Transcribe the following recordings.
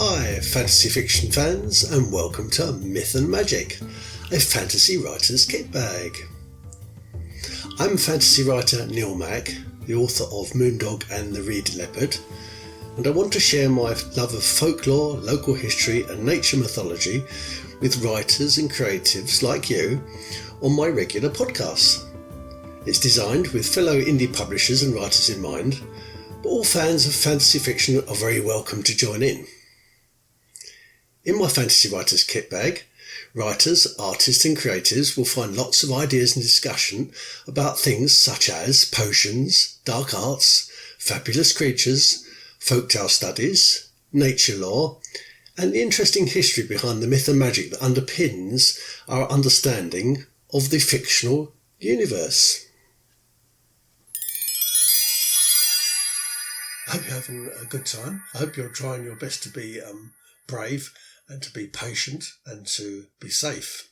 Hi, fantasy fiction fans, and welcome to Myth and Magic, a fantasy writer's kit bag. I'm fantasy writer Neil Mack, the author of Moondog and the Reed Leopard, and I want to share my love of folklore, local history and nature mythology with writers and creatives like you on my regular podcasts. It's designed with fellow indie publishers and writers in mind, but all fans of fantasy fiction are very welcome to join in. In my fantasy writer's kit bag, writers, artists and creatives will find lots of ideas and discussion about things such as potions, dark arts, fabulous creatures, folktale studies, nature lore, and the interesting history behind the myth and magic that underpins our understanding of the fictional universe. I hope you're having a good time. I hope you're trying your best to be brave and to be patient and to be safe.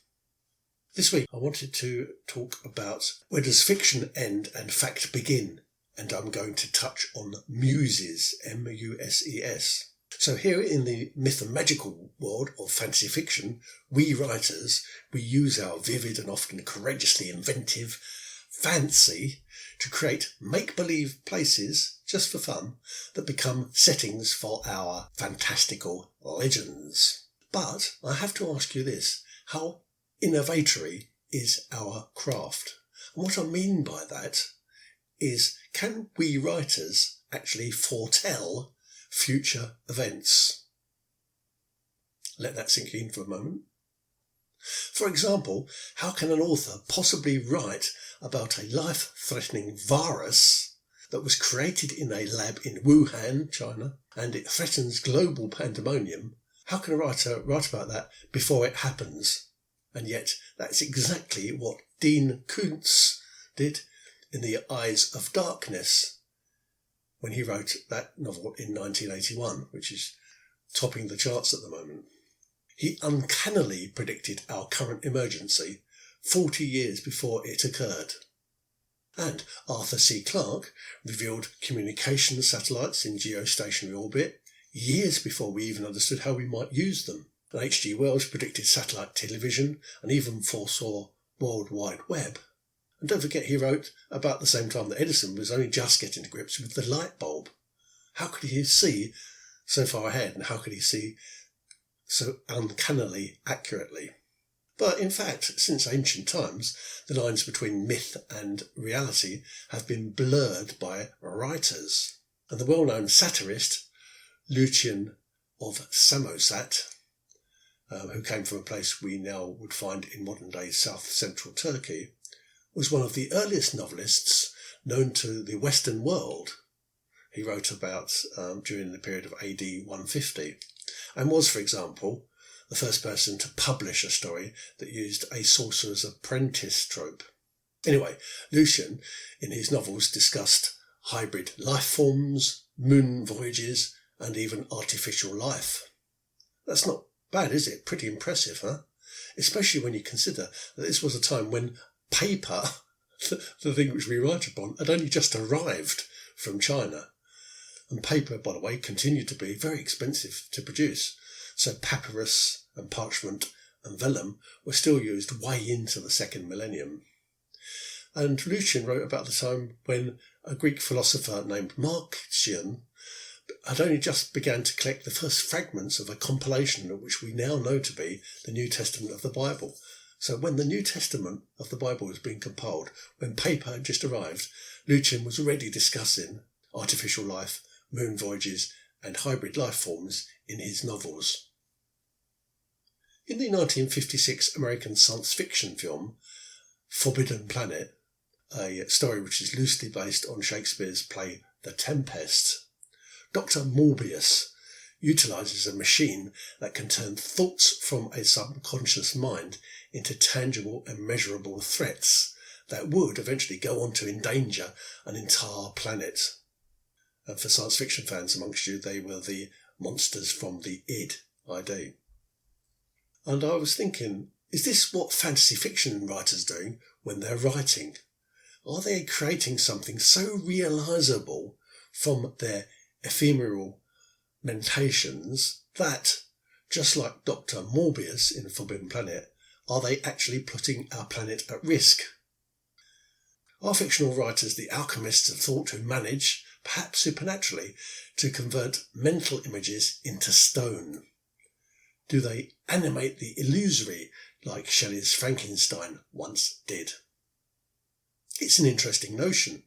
This week I wanted to talk about where does fiction end and fact begin, and I'm going to touch on muses, M-U-S-E-S. So here in the myth and magical world of fantasy fiction, we writers, we use our vivid and often courageously inventive fancy to create make-believe places, just for fun, that become settings for our fantastical legends. But I have to ask you this, how innovatory is our craft? And what I mean by that is, can we writers actually foretell future events? Let that sink in for a moment. For example, how can an author possibly write about a life-threatening virus that was created in a lab in Wuhan, China, and it threatens global pandemonium? How can a writer write about that before it happens? And yet that's exactly what Dean Koontz did in The Eyes of Darkness when he wrote that novel in 1981, which is topping the charts at the moment. He uncannily predicted our current emergency 40 years before it occurred. And Arthur C. Clarke revealed communication satellites in geostationary orbit years before we even understood how we might use them. And H.G. Wells predicted satellite television and even foresaw World Wide Web. And don't forget, he wrote about the same time that Edison was only just getting to grips with the light bulb. How could he see so far ahead, and how could he see so uncannily accurately? But in fact, since ancient times, the lines between myth and reality have been blurred by writers. And the well-known satirist Lucian of Samosat, who came from a place we now would find in modern-day south-central Turkey, was one of the earliest novelists known to the Western world. He wrote about during the period of AD 150, and was, for example, the first person to publish a story that used a sorcerer's apprentice trope. Anyway, Lucian, in his novels, discussed hybrid life forms, moon voyages, and even artificial life. That's not bad, is it? Pretty impressive, huh? Especially when you consider that this was a time when paper, the thing which we write upon, had only just arrived from China. And paper, by the way, continued to be very expensive to produce. So papyrus and parchment and vellum were still used way into the second millennium. And Lucian wrote about the time when a Greek philosopher named Marcion had only just began to collect the first fragments of a compilation which we now know to be the New Testament of the Bible. So when the New Testament of the Bible was being compiled, when paper had just arrived, Lucian was already discussing artificial life, moon voyages and hybrid life forms in his novels. In the 1956 American science fiction film Forbidden Planet, a story which is loosely based on Shakespeare's play The Tempest, Dr. Morbius utilises a machine that can turn thoughts from a subconscious mind into tangible and measurable threats that would eventually go on to endanger an entire planet. And for science fiction fans amongst you, they were the monsters from the ID. And I was thinking, is this what fantasy fiction writers are doing when they're writing? Are they creating something so realisable from their ephemeral experimentations that, just like Dr. Morbius in Forbidden Planet, are they actually putting our planet at risk? Are fictional writers the alchemists of thought who manage, perhaps supernaturally, to convert mental images into stone? Do they animate the illusory like Shelley's Frankenstein once did? It's an interesting notion,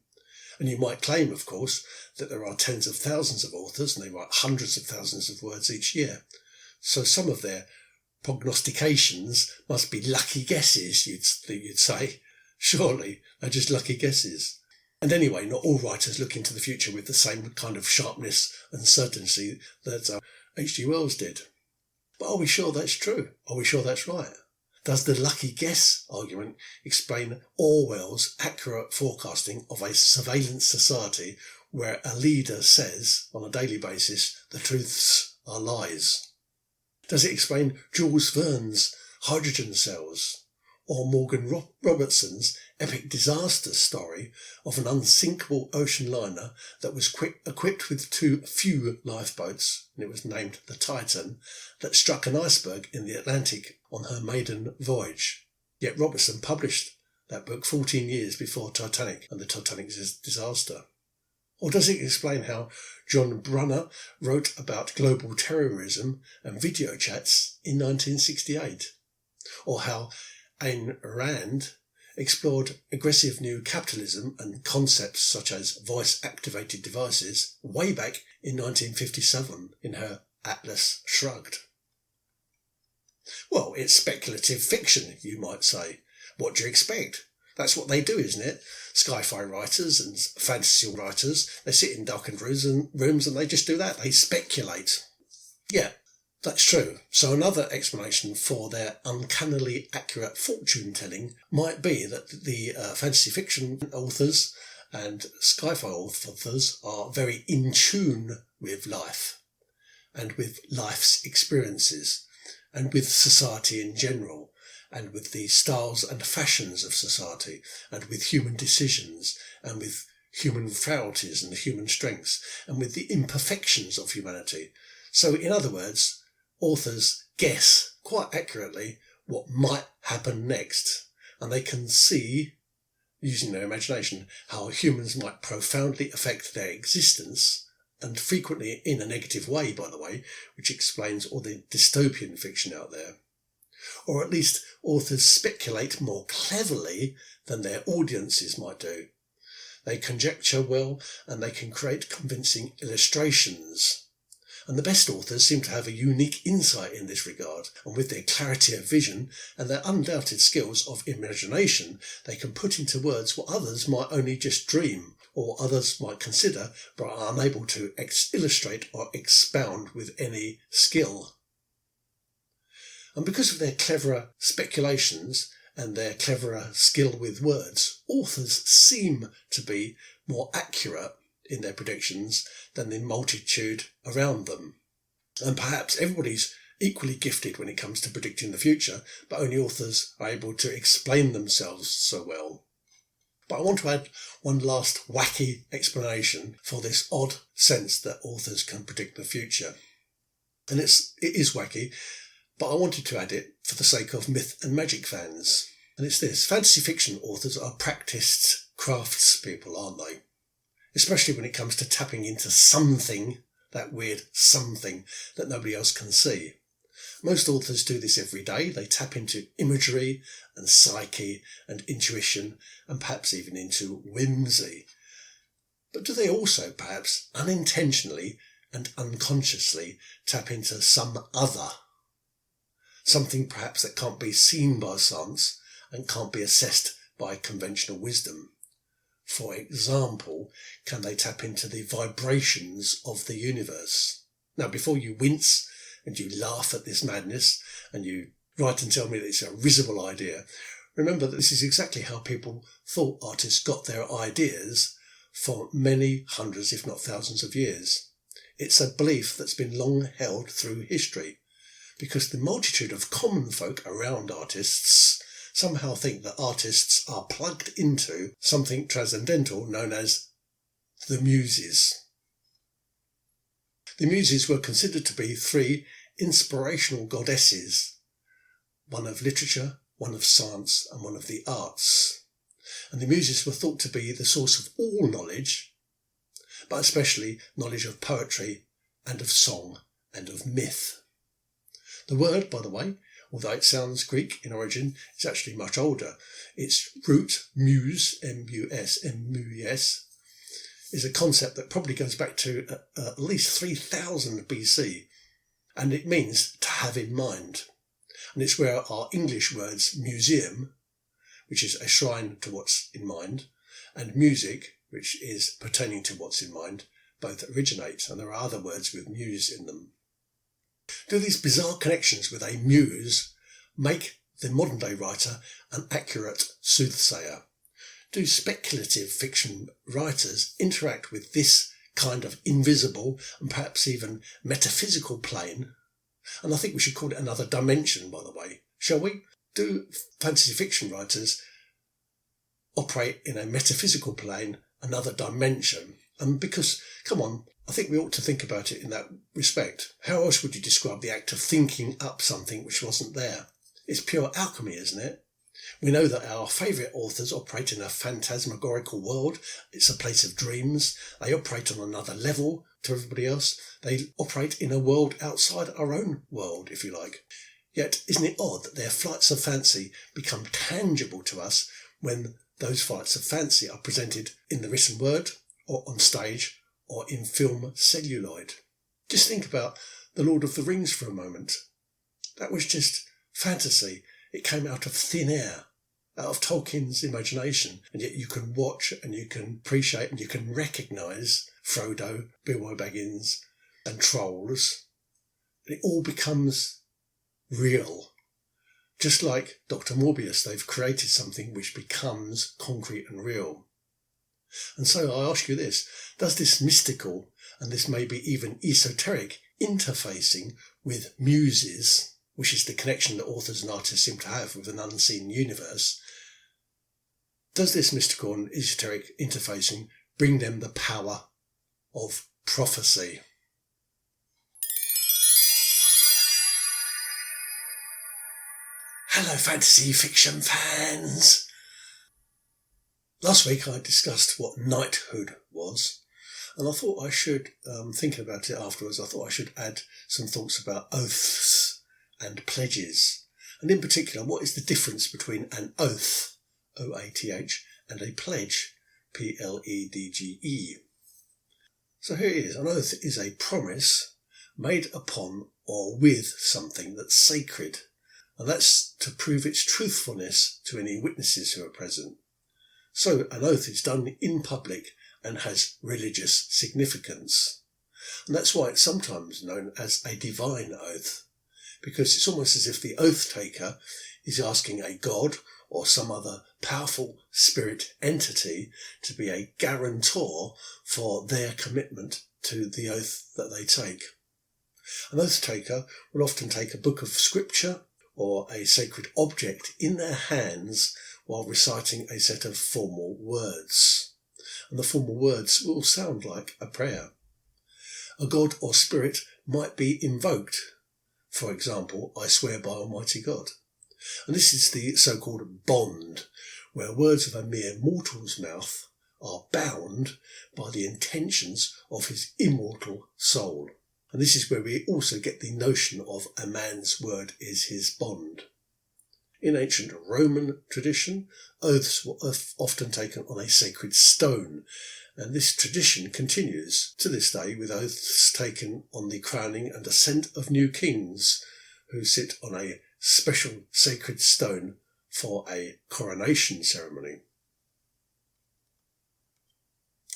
and you might claim, of course, that there are tens of thousands of authors and they write hundreds of thousands of words each year. So some of their prognostications must be lucky guesses, you'd say. Surely, they're just lucky guesses. And anyway, not all writers look into the future with the same kind of sharpness and certainty that H.G. Wells did. But are we sure that's true? Are we sure that's right? Does the lucky guess argument explain Orwell's accurate forecasting of a surveillance society where a leader says, on a daily basis, the truths are lies? Does it explain Jules Verne's hydrogen cells? Or Morgan Robertson's epic disaster story of an unsinkable ocean liner that was equipped with too few lifeboats, and it was named the Titan, that struck an iceberg in the Atlantic on her maiden voyage. Yet Robertson published that book 14 years before Titanic and the Titanic disaster. Or does it explain how John Brunner wrote about global terrorism and video chats in 1968? Or how Ayn Rand explored aggressive new capitalism and concepts such as voice-activated devices way back in 1957 in her Atlas Shrugged? Well, it's speculative fiction, you might say. What do you expect? That's what they do, isn't it? Sci-fi writers and fantasy writers, they sit in darkened rooms and they just do that. They speculate. Yeah, that's true. So another explanation for their uncannily accurate fortune-telling might be that the fantasy fiction authors and sci-fi authors are very in tune with life and with life's experiences and with society in general and with the styles and fashions of society and with human decisions and with human frailties and human strengths and with the imperfections of humanity. So in other words, authors guess quite accurately what might happen next, and they can see, using their imagination, how humans might profoundly affect their existence, and frequently in a negative way, by the way, which explains all the dystopian fiction out there. Or at least authors speculate more cleverly than their audiences might do. They conjecture well, and they can create convincing illustrations. And the best authors seem to have a unique insight in this regard, and with their clarity of vision and their undoubted skills of imagination, they can put into words what others might only just dream, or what others might consider but are unable to illustrate or expound with any skill. And because of their cleverer speculations and their cleverer skill with words, authors seem to be more accurate in their predictions than the multitude around them. And perhaps everybody's equally gifted when it comes to predicting the future, but only authors are able to explain themselves so well. But I want to add one last wacky explanation for this odd sense that authors can predict the future. And it is wacky, but I wanted to add it for the sake of myth and magic fans. And it's this: fantasy fiction authors are practiced craftspeople, aren't they? Especially when it comes to tapping into something, that weird something that nobody else can see. Most authors do this every day. They tap into imagery and psyche and intuition and perhaps even into whimsy. But do they also perhaps unintentionally and unconsciously tap into some other? Something perhaps that can't be seen by science and can't be assessed by conventional wisdom. For example, can they tap into the vibrations of the universe? Now, before you wince and you laugh at this madness and you write and tell me that it's a risible idea, remember that this is exactly how people thought artists got their ideas for many hundreds, if not thousands of years. It's a belief that's been long held through history, because the multitude of common folk around artists somehow think that artists are plugged into something transcendental known as the muses. The muses were considered to be three inspirational goddesses, one of literature, one of science, and one of the arts. And the muses were thought to be the source of all knowledge, but especially knowledge of poetry and of song and of myth. The word, by the way, although it sounds Greek in origin, is actually much older. Its root, muse, M-U-S, is a concept that probably goes back to at least 3000 BC, and it means to have in mind. And it's where our English words museum, which is a shrine to what's in mind, and music, which is pertaining to what's in mind, both originate, and there are other words with muse in them. Do these bizarre connections with a muse make the modern day writer an accurate soothsayer? Do speculative fiction writers interact with this kind of invisible and perhaps even metaphysical plane? And I think we should call it another dimension, by the way, shall we? Do fantasy fiction writers operate in a metaphysical plane, another dimension? And because, come on, I think we ought to think about it in that respect. How else would you describe the act of thinking up something which wasn't there? It's pure alchemy, isn't it? We know that our favourite authors operate in a phantasmagorical world. It's a place of dreams. They operate on another level to everybody else. They operate in a world outside our own world, if you like. Yet, isn't it odd that their flights of fancy become tangible to us when those flights of fancy are presented in the written word, or on stage, or in film celluloid? Just think about The Lord of the Rings for a moment. That was just fantasy. It came out of thin air, out of Tolkien's imagination, and yet you can watch and you can appreciate and you can recognise Frodo, Bilbo Baggins and trolls. And it all becomes real. Just like Dr. Morbius, they've created something which becomes concrete and real. And so I ask you this, does this mystical and this maybe even esoteric interfacing with muses, which is the connection that authors and artists seem to have with an unseen universe, does this mystical and esoteric interfacing bring them the power of prophecy? Hello, fantasy fiction fans! Last week I discussed what knighthood was, and I thought I should, thinking about it afterwards, I thought I should add some thoughts about oaths and pledges, and in particular, what is the difference between an oath, O-A-T-H, and a pledge, P-L-E-D-G-E. So here it is. An oath is a promise made upon or with something that's sacred, and that's to prove its truthfulness to any witnesses who are present. So an oath is done in public and has religious significance. And that's why it's sometimes known as a divine oath, because it's almost as if the oath taker is asking a god or some other powerful spirit entity to be a guarantor for their commitment to the oath that they take. An oath taker will often take a book of scripture or a sacred object in their hands while reciting a set of formal words. And the formal words will sound like a prayer. A god or spirit might be invoked. For example, I swear by Almighty God. And this is the so-called bond, where words of a mere mortal's mouth are bound by the intentions of his immortal soul. And this is where we also get the notion of a man's word is his bond. In ancient Roman tradition, oaths were often taken on a sacred stone, and this tradition continues to this day with oaths taken on the crowning and ascent of new kings, who sit on a special sacred stone for a coronation ceremony.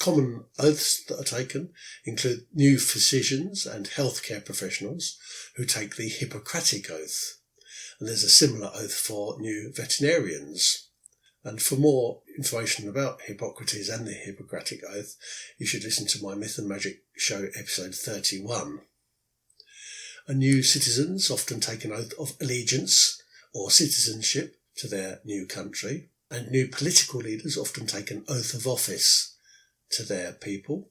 Common oaths that are taken include new physicians and healthcare professionals who take the Hippocratic Oath. And there's a similar oath for new veterinarians. And for more information about Hippocrates and the Hippocratic Oath, you should listen to my Myth and Magic show episode 31. And new citizens often take an oath of allegiance or citizenship to their new country. And new political leaders often take an oath of office to their people.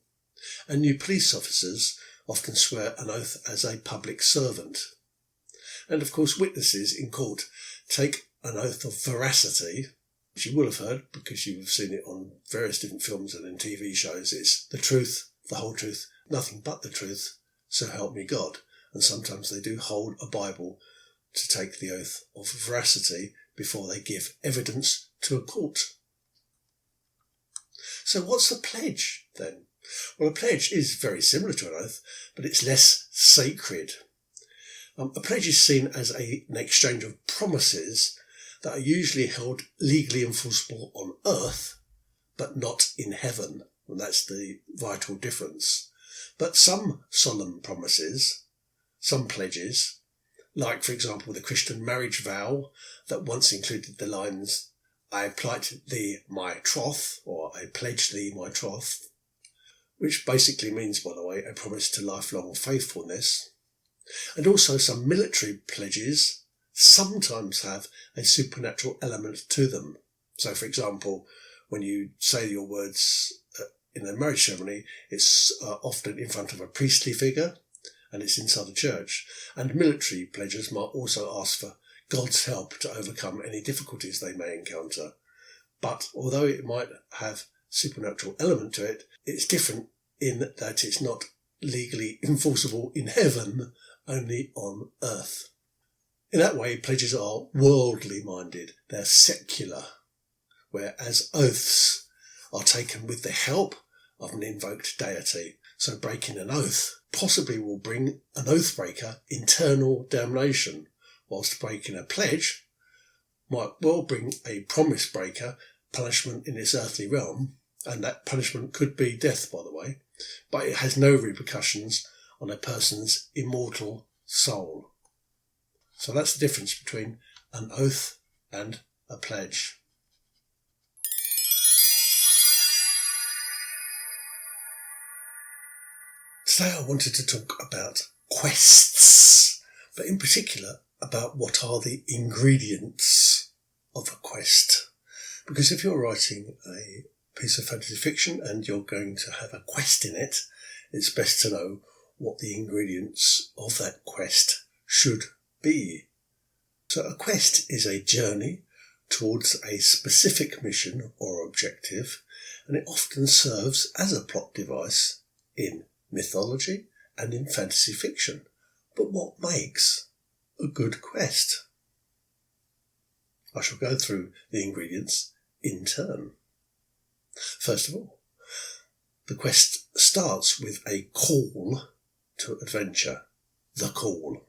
And new police officers often swear an oath as a public servant. And of course, witnesses in court take an oath of veracity, which you will have heard because you've seen it on various different films and in TV shows. It's the truth, the whole truth, nothing but the truth, so help me God. And sometimes they do hold a Bible to take the oath of veracity before they give evidence to a court. So what's a pledge then? Well, a pledge is very similar to an oath, but it's less sacred. A pledge is seen as an exchange of promises that are usually held legally enforceable on earth, but not in heaven. And that's the vital difference. But some solemn promises, some pledges, like, for example, the Christian marriage vow that once included the lines, I plight thee my troth, or I pledge thee my troth, which basically means, by the way, a promise to lifelong faithfulness. And also some military pledges sometimes have a supernatural element to them. So, for example, when you say your words in a marriage ceremony, it's often in front of a priestly figure, and it's inside a church. And military pledges might also ask for God's help to overcome any difficulties they may encounter. But although it might have supernatural element to it, it's different in that it's not legally enforceable in heaven, only on earth. In that way, pledges are worldly minded, they're secular, whereas oaths are taken with the help of an invoked deity. So breaking an oath possibly will bring an oath breaker eternal damnation, whilst breaking a pledge might well bring a promise breaker punishment in this earthly realm, and that punishment could be death, by the way, but it has no repercussions on a person's immortal soul. So that's the difference between an oath and a pledge. Today I wanted to talk about quests, but in particular about what are the ingredients of a quest. Because if you're writing a piece of fantasy fiction and you're going to have a quest in it, it's best to know what the ingredients of that quest should be. So a quest is a journey towards a specific mission or objective, and it often serves as a plot device in mythology and in fantasy fiction. But what makes a good quest? I shall go through the ingredients in turn. First of all, the quest starts with a call to adventure, the call.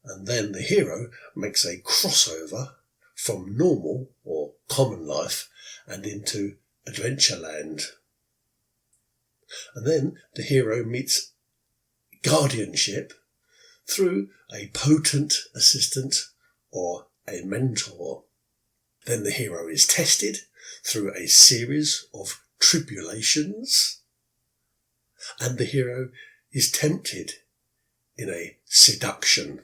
And then the hero makes a crossover from normal or common life and into Adventureland. And then the hero meets guardianship through a potent assistant or a mentor. Then the hero is tested through a series of tribulations, and the hero is tempted in a seduction.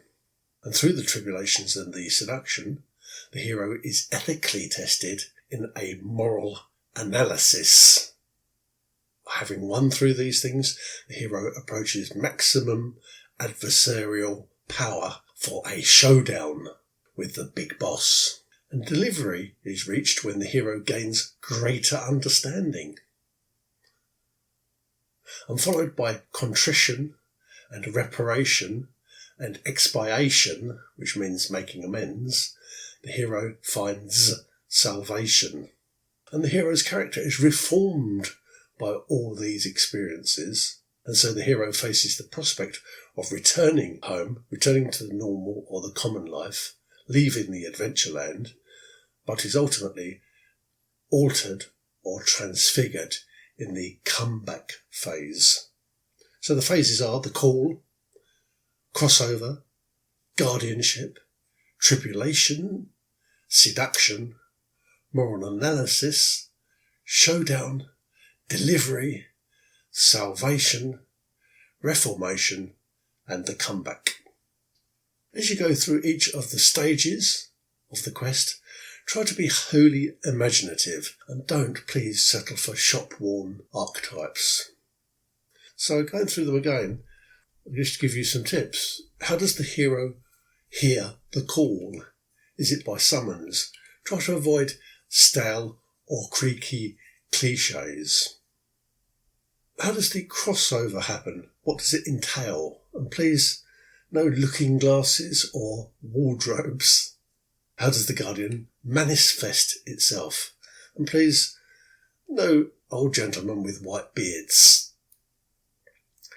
And through the tribulations and the seduction, the hero is ethically tested in a moral analysis. Having won through these things, the hero approaches maximum adversarial power for a showdown with the big boss. And delivery is reached when the hero gains greater understanding. And followed by contrition and reparation and expiation, which means making amends, the hero finds salvation. And the hero's character is reformed by all these experiences. And so the hero faces the prospect of returning home, returning to the normal or the common life, leaving the Adventureland, but is ultimately altered or transfigured in the comeback phase. So the phases are the call, crossover, guardianship, tribulation, seduction, moral analysis, showdown, delivery, salvation, reformation, and the comeback. As you go through each of the stages of the quest, try to be wholly imaginative and don't please settle for shop-worn archetypes. So going through them again, just to give you some tips. How does the hero hear the call? Is it by summons? Try to avoid stale or creaky cliches. How does the crossover happen? What does it entail? And please, no looking glasses or wardrobes. How does the Guardian manifest itself? And please, no old gentlemen with white beards.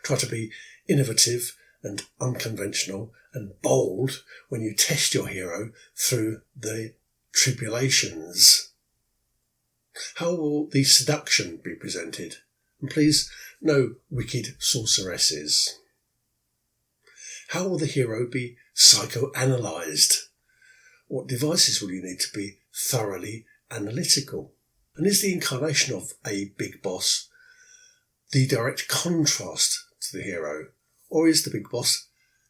Try to be innovative and unconventional and bold when you test your hero through the tribulations. How will the seduction be presented? And please, no wicked sorceresses. How will the hero be psychoanalysed? What devices will you need to be thoroughly analytical? And is the incarnation of a big boss the direct contrast to the hero? Or is the big boss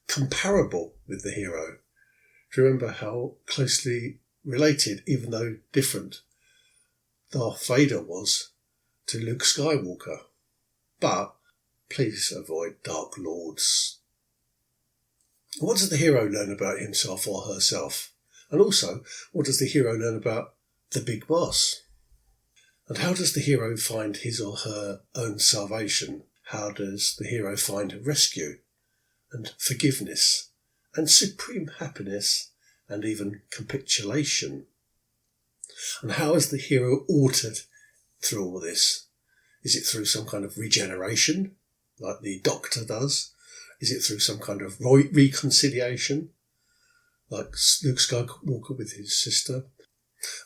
comparable with the hero? Do you remember how closely related, even though different, Darth Vader was to Luke Skywalker? But please avoid Dark Lords. What does the hero learn about himself or herself? And also, what does the hero learn about the big boss? And how does the hero find his or her own salvation? How does the hero find rescue and forgiveness and supreme happiness and even capitulation? And how is the hero altered through all this? Is it through some kind of regeneration, like the Doctor does? Is it through some kind of reconciliation, like Luke Skywalker with his sister?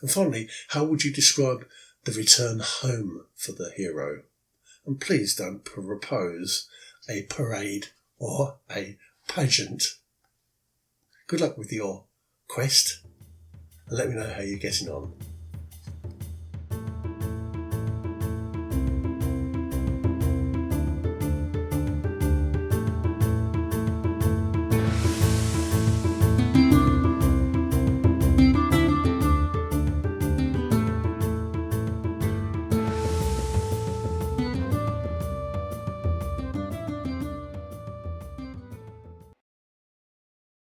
And finally, how would you describe the return home for the hero? And please don't propose a parade or a pageant. Good luck with your quest, and let me know how you're getting on.